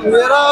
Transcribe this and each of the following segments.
मेरा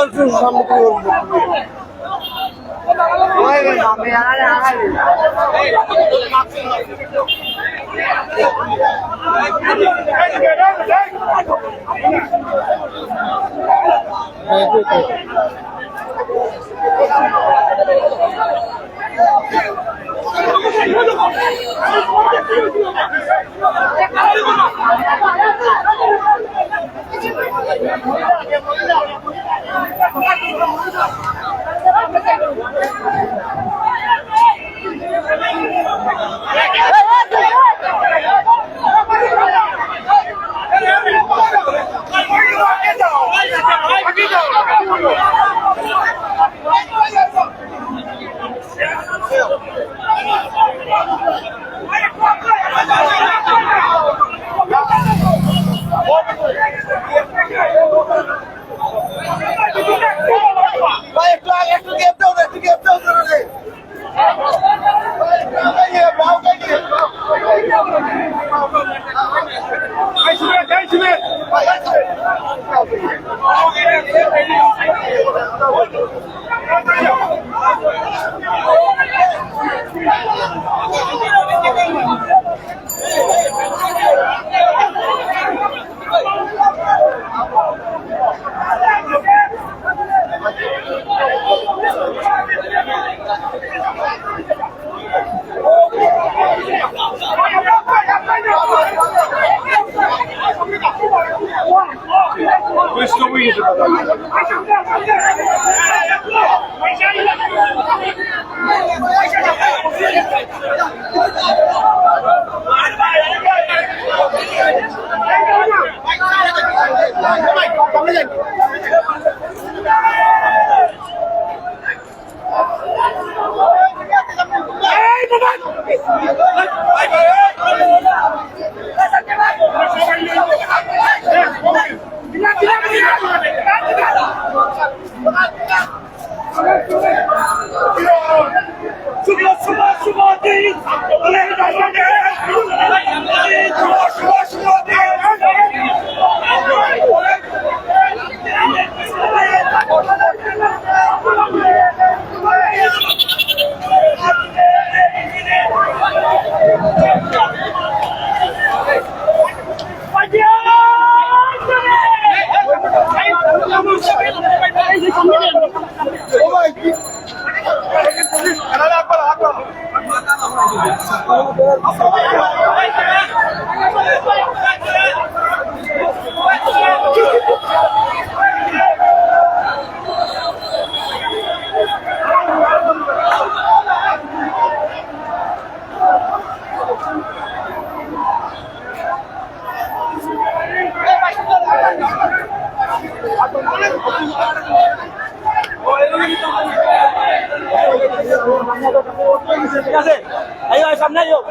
सामने की ओर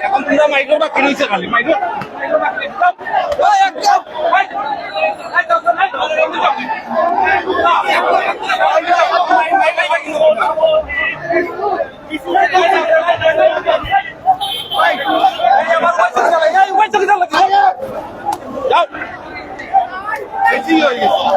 এখন পুরো মাইক্রোটা কিনেছে খালি মাইক্রো বেশি হয়ে গেছে।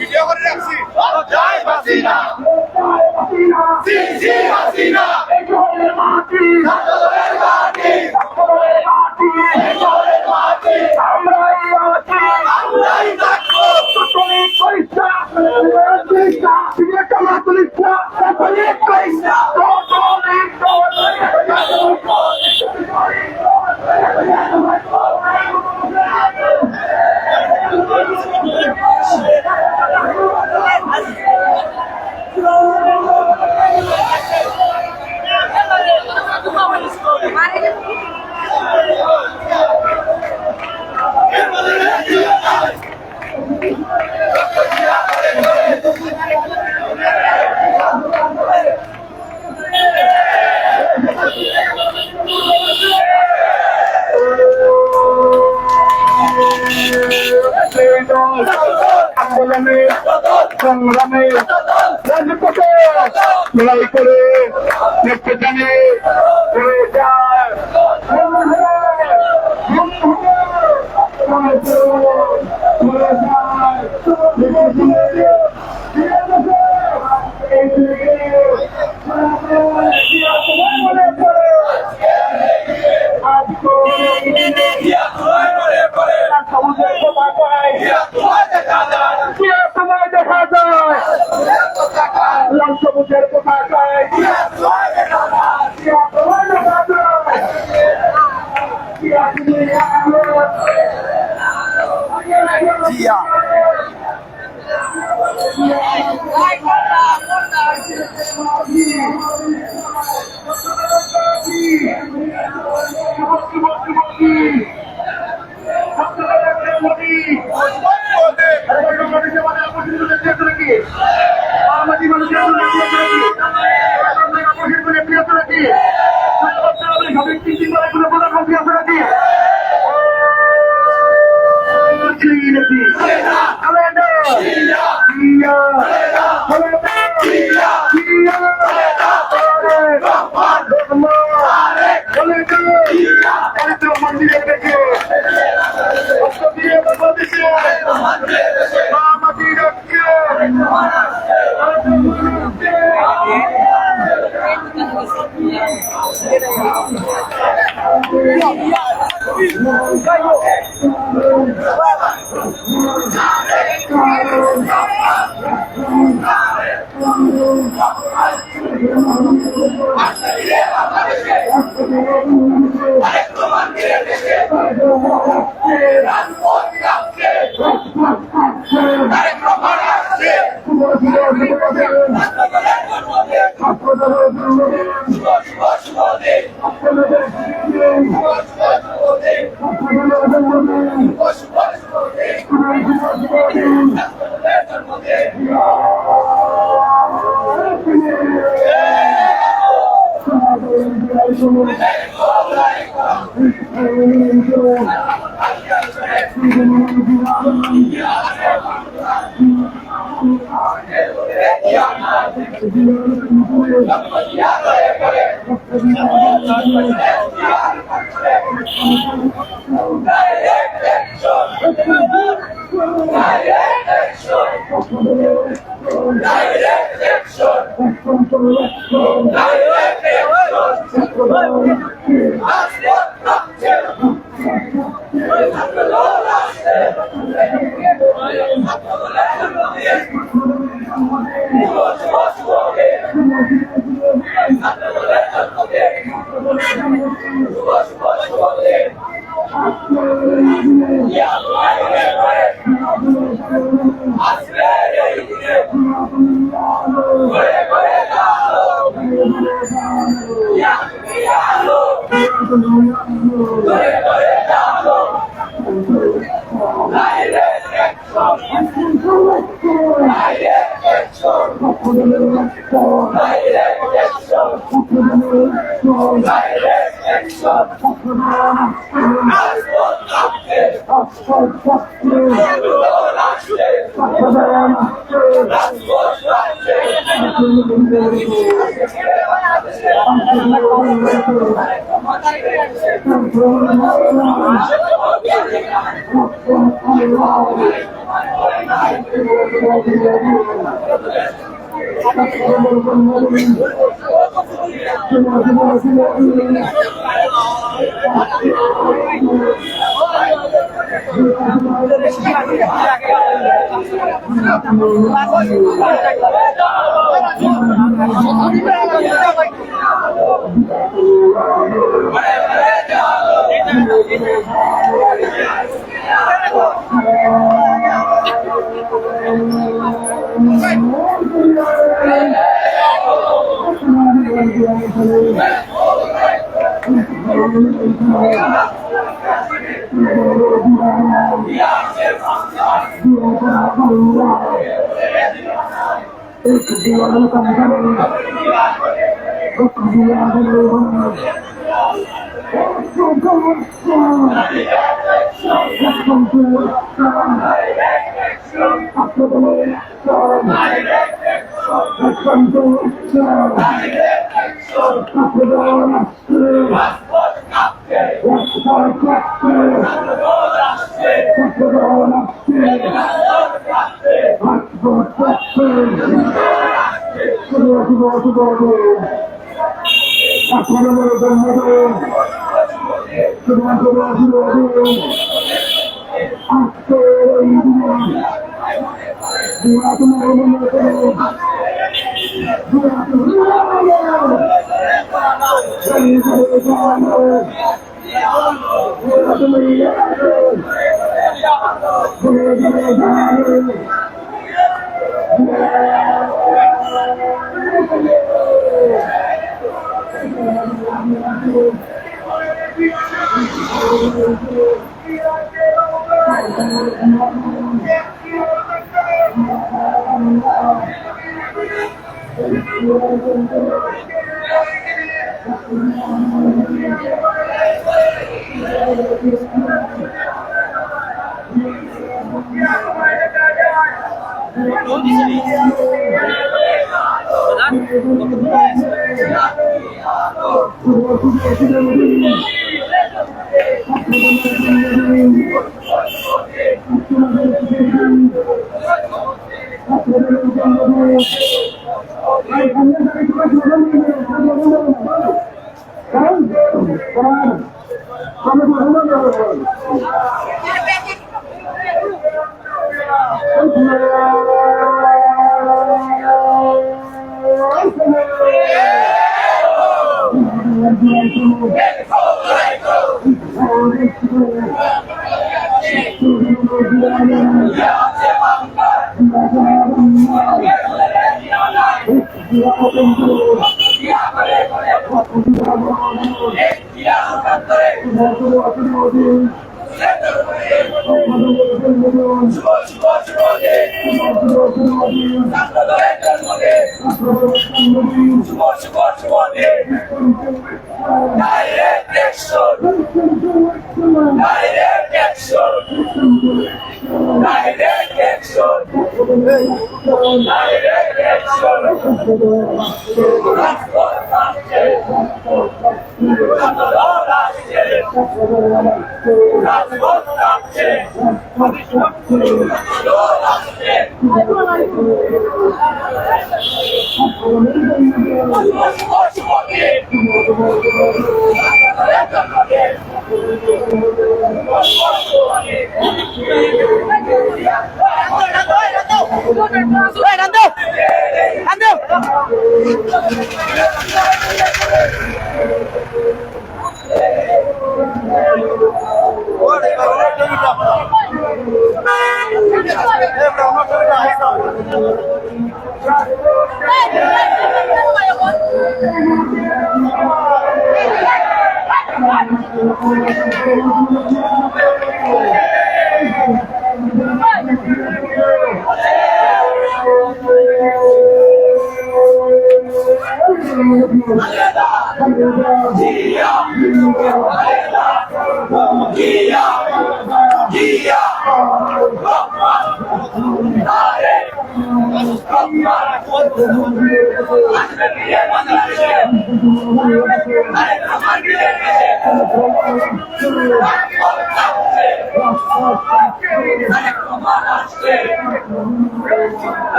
ভিডিও করে রাখছি জয় হাসিনা জি হাসিনা এজোরের মাটি সাগরের মাটি সাগরের মাটি এজোরের মাটি আমরাই থাকবো তুমি কইছা কইছা তুমি কেমন কইছা তুমি কইছা আন্দোলনে সংগ্রামে রাজপথে লড়াই করে নেতৃত্ব জানে হয়ে যায় দেখা যায় লাল সবুজের পতাকায় জিয়া নাকি সবাই তিন করে কোনো প্রধানমন্ত্রী আছে নাকি মন্দিরের দেখে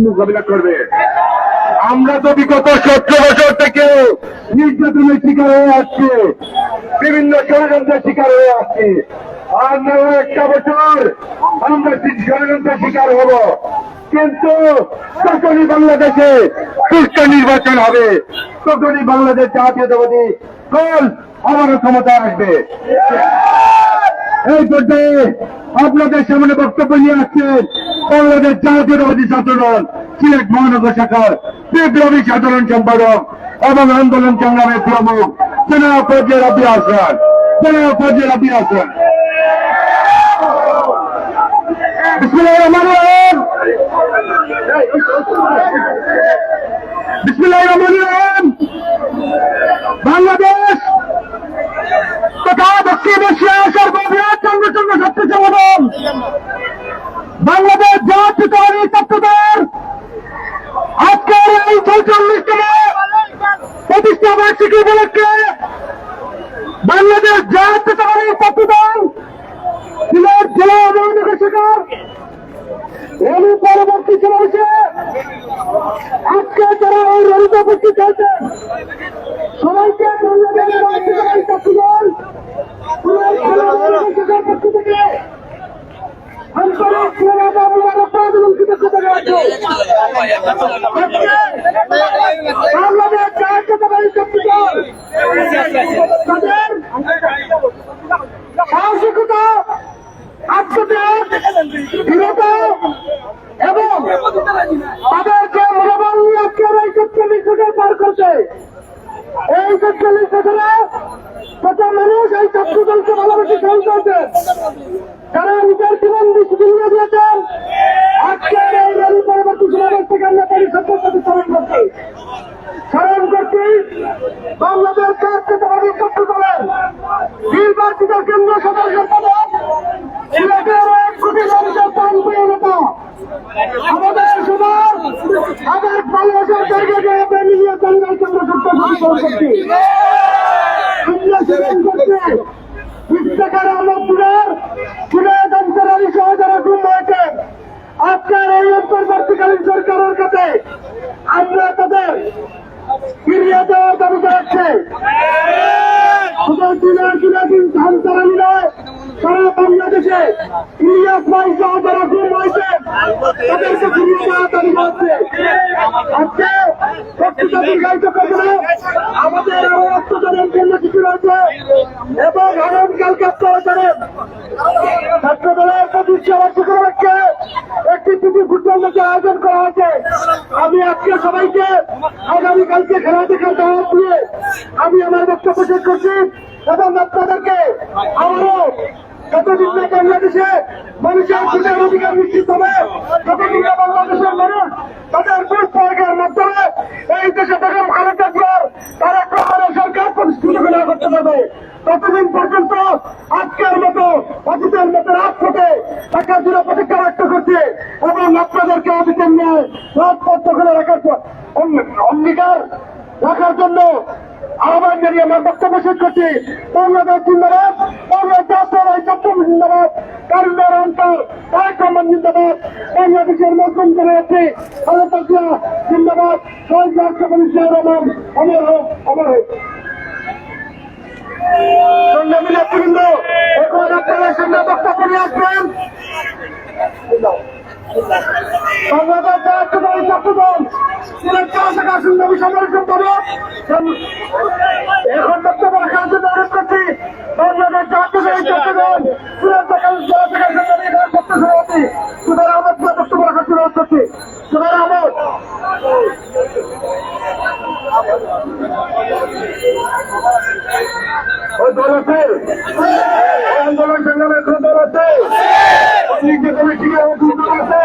মোকাবিলা করবে। আমরা তো বিগত 17 বছর থেকে নির্যাতনের শিকার হয়ে আসছি, বিভিন্ন ষড়যন্ত্রের শিকার হয়ে আসছি। আর না একটা বছর আমরা ষড়যন্ত্রের শিকার হব, কিন্তু তখনই বাংলাদেশে সুষ্ঠু নির্বাচন হবে, তখনই বাংলাদেশ জাতীয়তাবাদী দল আবারও ক্ষমতা আসবে। এই পর্যায়ে আপনাদের সামনে বক্তব্য নিয়ে আসছেন বাংলাদেশ জাতীয়তাবাদী ছাত্রদল সিলেট মহানগর শাখার বিপ্লবী সাধারণ সম্পাদক এবং আন্দোলন সংগ্রামের প্রমুখ জনাব ফজলে রাব্বি হাসান। জনাব ফজলে রাব্বি হাসান। বিসমিল্লাহির রহমানির রহিম। বিসমিল্লাহির রহমানির রহিম। বাংলাদেশ তথা দক্ষিণ এশিয়ার সর্ববৃহৎ সংগঠন ছাত্র সংগঠন বাংলাদেশ জাতীয়তাবাদী ছাত্রদল আজকের এই ৪৪তম প্রতিষ্ঠা বার্ষিকী উপলক্ষে বাংলাদেশ জাতীয়তাবাদী ছাত্রদল সিলেট জেলা মহানগর শাখার রবি পরবর্তী সমাবেশে আজকে যারা এই রবিতে উপস্থিত হয়েছেন সবাইকে বাংলাদেশ জাতীয়তাবাদী ছাত্রদল পক্ষ থেকে আন্তরিক ধন্যবাদ এবং কৃতজ্ঞতা জানাচ্ছি। বাংলাদেশ জাতীয়তাবাদী ছাত্রদল তাদের সাহসিকতা, আত্মত্যাগ, দৃঢ়তা এবং তাদের যে মনোবল নিয়ে আজকের এই ৪৪ বছর পার করছে, এই ৪৪ বছরে কত মানুষ এই ছাত্রদলকে ভালোবেসে চলছে, যারা নিজের জীবন বিসর্জন দিয়েছেন। আজকের এই রবি পরবর্তী সমাবেশ থেকে আমরা পরিষদের সাথে স্মরণ করছি বাংলাদেশ জাতীয়তাবাদী ছাত্রদলের নির্বাচিত কেন্দ্র সাধারণ সম্পাদক সিলেটের ১ কোটি মানুষের প্রাণপ্রিয় নেতা স্মরণ করছি। আমরা স্মরণ করছি ইফতেখার আহমদ জুনায়েদ আনসার আলী সহ যারা গুম হয়েছে আপনার এই অন্তর্বর্তীকালীন সরকারের কাছে আমরা তাদের ফিরিয়ে দেওয়ার দাবি জানাচ্ছি। শুধু দিন ধান চালানি নয়, সারা বাংলাদেশে ইলিয়াস ভাই সহ যারা গুম হয়েছে তাদেরকে ফিরিয়ে দেওয়ার দাবি জানাচ্ছে। আজকে বক্তৃতা দীর্ঘায়িত করবো না, আমাদের আরো অত্যাচারের কর্মসূচি রয়েছে এবং আগামীকালকে আপনারা জানেন ছাত্র দলের প্রতিষ্ঠা বার্ষিকী উপলক্ষে একটি প্রীতি ফুটবল ম্যাচের আয়োজন করা হয়েছে। আমি আজকে সবাইকে আগামীকালকে খেলা দেখার দাওয়াত দিয়ে আমি আমার বক্তব্য শেষ করছি এবং আপনাদেরকে আবারও যতদিন না বাংলাদেশে মানুষের ভোটের অধিকার নিশ্চিত হবে, যতদিন না বাংলাদেশের মানুষ তাদের ভোট প্রয়োগের মাধ্যমে এই দেশে বেগম খালেদা জিয়ার তার এক প্রকারের সরকার প্রতিষ্ঠিত করতে পারবে, ততদিন পর্যন্ত আজকের মতো অতীতের মতো রাজপথে টাকা জুড়ে প্রতিজ্ঞা ব্যক্ত করছে এবং আপনাদেরকে অতীতের নিয়ে রাজপথ দখলে রাখার অঙ্গীকার রাখার জন্য আহ্বান জানিয়ে আমার বক্তব্য শেষ করছি। বাংলাদেশ জিন্দাবাদ, বাংলাদেশ চট্টগ্রাম জিন্দাবাদ, কারুনার অন্তর তারেক রহমান জিন্দাবাদ, বাংলাদেশের মজলুম জননেত্রী খালেদা জিয়া জিন্দাবাদ, শহীদ রাষ্ট্রপতি জিয়া রহমান অমর হোক, অমর হোক। নেতৃবৃন্দ এখন আপনাদের সামনে বক্তব্য নিয়ে আসবেন বাংলাদেশ জাতীয়তাবাদী ছাত্রদল সুন্দরী সম্মেলন সম্পাদক এখন বক্তব্য রাখার জন্য অনুরোধ করছি বাংলাদেশ জাতীয়তাবাদী ছাত্রদল সভাপতি সুধীর আহমদ বক্তব্য রাখার জন্য অনুরোধ করছি। সুধীর আহমদ। ওই দল আছে, আন্দোলন সংগ্রামের কোন দল আছে, কমিটি দল আছে,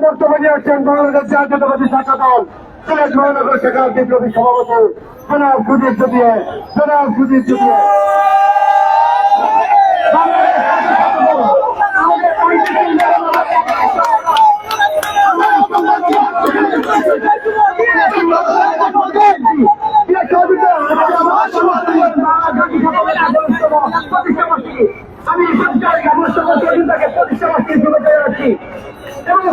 বক্তব্য নিয়ে আসছেন বাংলাদেশ জাতীয়তাবাদী ছাত্র দল সিলেট মহানগর শাখার বিপ্লবী সভাপতি জনাব সুজিত চুটিয়া, জনাব সুজিত চুটিয়া। আমি সরকারকে প্রতিষ্ঠা রাখছি এবং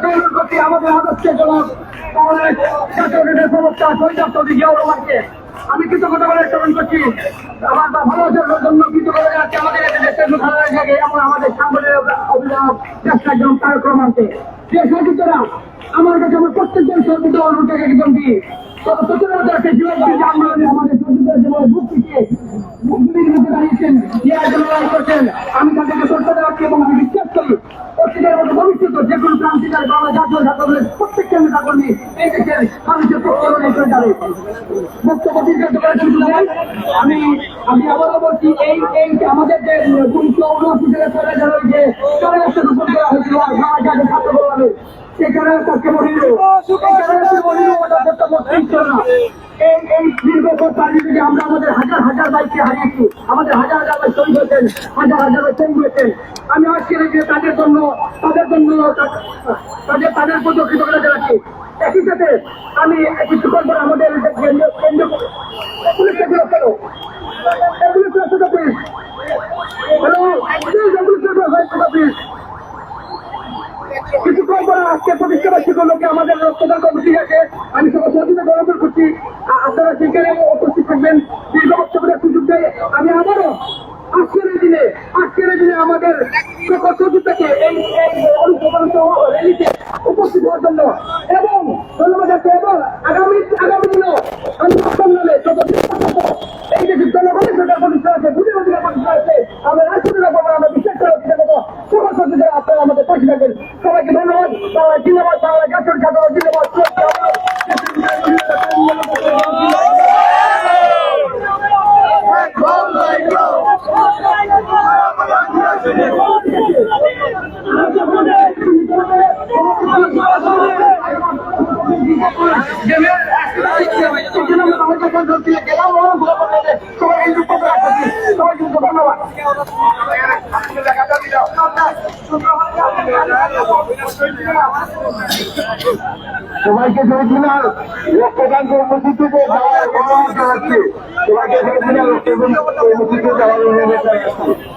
অনুরোধ করছি আমাদের আদর্শের জনক প্রবক্তা শহীদ রাষ্ট্রপতি জিয়াউর রহমানকে আমি কৃতজ্ঞতা বলে স্মরণ করছি। আমার ভালোবাসার জন্য কৃতজ্ঞতা জানাচ্ছি আমাদের দেশের থাকে এমন আমাদের সাংগঠনিক অভিভাবক চেষ্টা একজন তারেক রহমানকে। যে সহযোগিতারা আমার কাছে আমার প্রত্যেকজন সহযোগিতা অনুরোধ থেকে একদম দিই আমি তাদেরকে শ্রদ্ধা রাখছি এবং আমি বিশ্বাস করি প্রত্যেকের মতো ভবিষ্যৎ যে কোনো ক্রান্তিকারী বাংলা জাতীয় ছাত্রদলের প্রত্যেককে নেতা কর্মী এই দেশের মানুষের প্রত্যেকে করে যাবে। বক্তব্য দীর্ঘায়িত করার জন্য আমি আবারও বলছি এই আমাদের যে 1979 সালে চলে গেল যে চলে আসতে রূপণ করা হয়েছিল বাংলা জাতীয় ছাত্রদলের সেখানে তাকে বলিল এই দীর্ঘ রাজনীতিতে আমরা আমাদের হাজার হাজার বাইককে হারিয়েছি, আমাদের হাজার হাজার বাইক শহীদ হয়েছেন, হাজার হাজার বাইক শহীদ হয়েছেন। আমি আজকে তাদের জন্য তাদের প্রতি কৃতজ্ঞতা জানাচ্ছি। একই সাথে আমি কিছুক্ষণ পর আমাদের পুলিশ কিছুক্ষণ পরে আজকে প্রতিষ্ঠা বার্ষিকী লোকে আমাদের রক্তদান কর্মসূচি আছে। আমি সবার সহযোগিতা গ্রহণ করছি, আপনারা সেখানে উপস্থিত থাকবেন। দীর্ঘ বক্তব্যের সুযোগ দেয় আমি আবারও আজকের দিনে আমাদের সকল সহযোগিতাকে এই র্যালিতে উপস্থিত হওয়ার জন্য এবং ধন্যবাদ আছে এবং আগামী দিনেও আমি নামে এই যে জনগণের সরকার প্রতিষ্ঠা আছে, ভোটের অধিকার প্রতিষ্ঠা আছে, আমরা রাষ্ট্রীয় আমরা বিশ্বাস করা সকল সহযোগিতা আপনারা আমাদের পাশে থাকবেন। সবাইকে ধন্যবাদ। বাংলা জিন্দাবাদ, বাংলা জাতীয় ছাত্র জিন্দাবাদ। সবাইকে সেমিফাইনাল রক্তদান কর্মসূচিতে যাওয়ার অনুরোধ জানাচ্ছি। সবাইকে সেমিফাইনাল রক্তদান কর্মসূচিতে যাওয়ার অনুরোধ জানাচ্ছি।